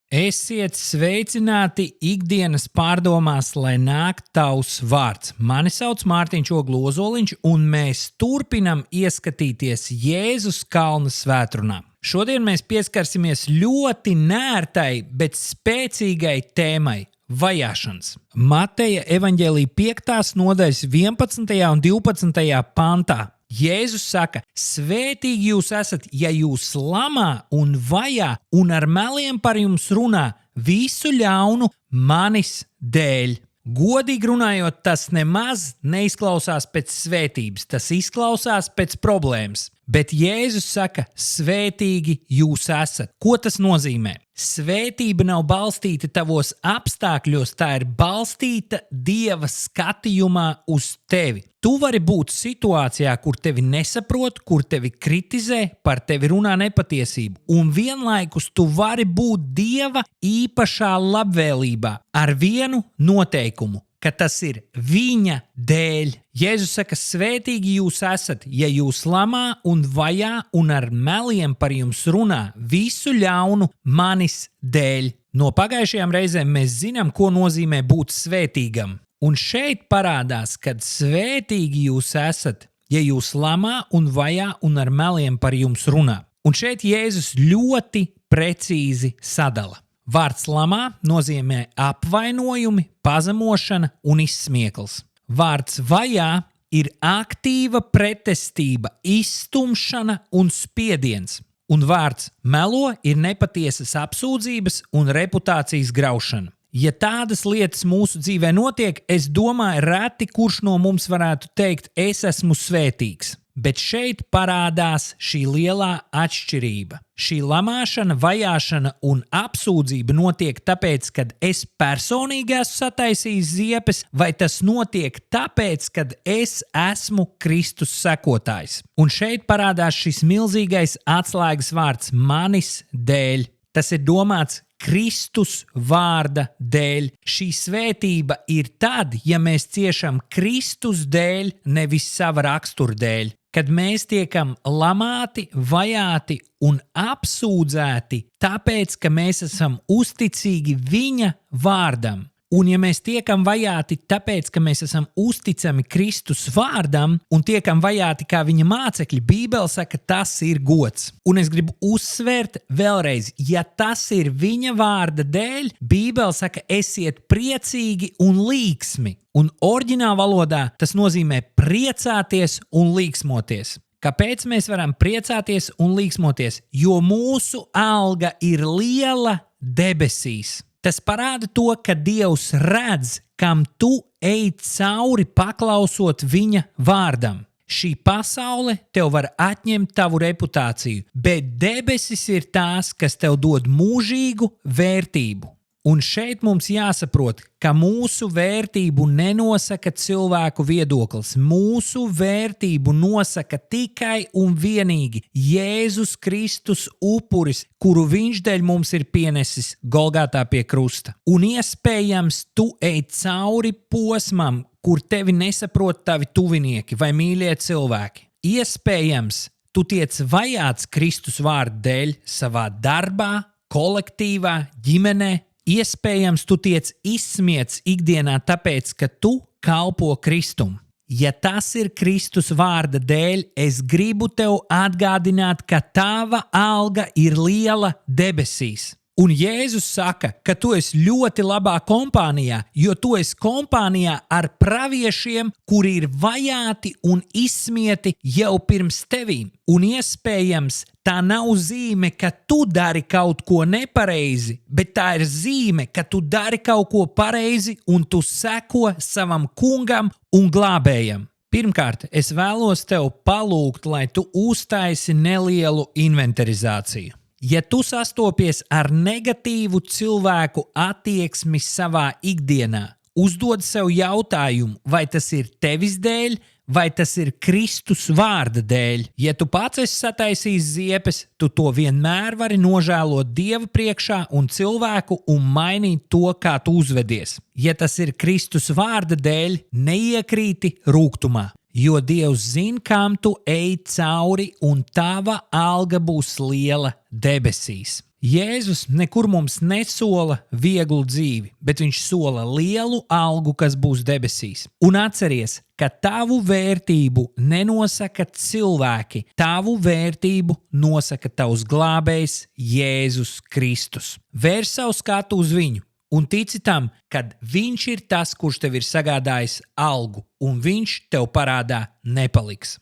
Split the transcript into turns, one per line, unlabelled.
Esiet sveicināti ikdienas pārdomās, lai nāk tavs vārds. Mani sauc Mārtiņš Oglozoliņš, un mēs turpinam ieskatīties Jēzus kalna svētrunā. Šodien mēs pieskarsimies ļoti nērtai, bet spēcīgai tēmai – vajāšanas. Mateja evaņģēlija 5. nodaļas 11. un 12. pantā. Jēzus saka, svētīgi jūs esat, ja jūs lamā un vajā un ar meliem par jums runā visu ļaunu manis dēļ. Godīgi runājot, tas nemaz neizklausās pēc svētības, tas izklausās pēc problēmas. Bet Jēzus saka, svētīgi jūs esat. Ko tas nozīmē? Svētība nav balstīta tavos apstākļos, tā ir balstīta Dieva skatījumā uz tevi. Tu vari būt situācijā, kur tevi nesaprot, kur tevi kritizē, par tevi runā nepatiesību. Un vienlaikus tu vari būt Dieva īpašā labvēlībā ar vienu noteikumu, ka tas ir viņa dēļ. Jēzus saka, svētīgi jūs esat, ja jūs lamā un vajā un ar meliem par jums runā visu ļaunu manis dēļ. No pagājušajām reizēm mēs zinām, ko nozīmē būt svētīgam. Un šeit parādās, kad svētīgi jūs esat, ja jūs lamā un vajā un ar meliem par jums runā. Un šeit Jēzus ļoti precīzi sadala. Vārds lamā nozīmē apvainojumi, pazemošana un izsmiekls. Vārds vajā ir aktīva pretestība, izstumšana un spiediens. Un vārds melo ir nepatiesas apsūdzības un reputācijas graušana. Ja tādas lietas mūsu dzīvē notiek, es domāju, reti kurš no mums varētu teikt, es esmu svētīgs. Bet šeit parādās šī lielā atšķirība. Šī lamāšana, vajāšana un apsūdzība notiek tāpēc, kad es personīgi esmu sataisījis ziepes, vai tas notiek tāpēc, kad es esmu Kristus sekotājs. Un šeit parādās šis milzīgais atslēgas vārds manis dēļ. Tas ir domāts Kristus vārda dēļ. Šī svētība ir tad, ja mēs ciešam Kristus dēļ, nevis sava rakstura dēļ. Kad mēs tiekam lamāti, vajāti un apsūdzēti, tāpēc, ka mēs esam uzticīgi viņa vārdam. Un ja mēs tiekam vajāti tāpēc, ka mēs esam uzticami Kristus vārdam un tiekam vajāti kā viņa mācekļi, Bībele saka, tas ir gods. Un es gribu uzsvērt vēlreiz, ja tas ir viņa vārda dēļ, Bībele saka, esiet priecīgi un līksmi. Un oriģināla valodā tas nozīmē priecāties un līksmoties. Kāpēc mēs varam priecāties un līksmoties? Jo mūsu alga ir liela debesīs. Tas parāda to, ka Dievs redz, kam tu ej cauri paklausot viņa vārdam. Šī pasaule tev var atņemt tavu reputāciju, bet debesis ir tās, kas tev dod mūžīgu vērtību. Un šeit mums jāsaprot, ka mūsu vērtību nenosaka cilvēku viedoklis. Mūsu vērtību nosaka tikai un vienīgi Jēzus Kristus upuris, kuru viņš dēļ mums ir pienesis Golgātā pie krusta. Un iespējams, tu ej cauri posmam, kur tevi nesaprot tavi tuvinieki vai mīļie cilvēki. Iespējams, tu tiec vajāts Kristus vārda dēļ savā darbā, kolektīvā, ģimenē. Iespējams, tu tiec izsmiets ikdienā tāpēc, ka tu kalpo Kristum. Ja tas ir Kristus vārda dēļ, es gribu tev atgādināt, ka tava alga ir liela debesīs. Un Jēzus saka, ka tu esi ļoti labā kompānijā, jo tu esi kompānijā ar praviešiem, kuri ir vajāti un izsmieti jau pirms tevīm. Un iespējams, tā nav zīme, ka tu dari kaut ko nepareizi, bet tā ir zīme, ka tu dari kaut ko pareizi un tu seko savam kungam un glābējam. Pirmkārt, es vēlos tev palūgt, lai tu uztaisi nelielu inventarizāciju. Ja tu sastopies ar negatīvu cilvēku attieksmi savā ikdienā, uzdod sev jautājumu, vai tas ir tevis dēļ, vai tas ir Kristus vārda dēļ. Ja tu pats esi sataisījis ziepes, tu to vienmēr vari nožēlot Dieva priekšā un cilvēku un mainīt to, kā tu uzvedies. Ja tas ir Kristus vārda dēļ, neiekrīti rūgtumā. Jo Dievs zina, kam tu ej cauri, un tava alga būs liela debesīs. Jēzus nekur mums nesola vieglu dzīvi, bet viņš sola lielu algu, kas būs debesīs. Un atceries, ka tavu vērtību nenosaka cilvēki, tavu vērtību nosaka tavs glābējs Jēzus Kristus. Vērs savu skatu uz viņu un tici tam, kad viņš ir tas, kurš tev ir sagādājis algu, un viņš tev parādā nepaliks.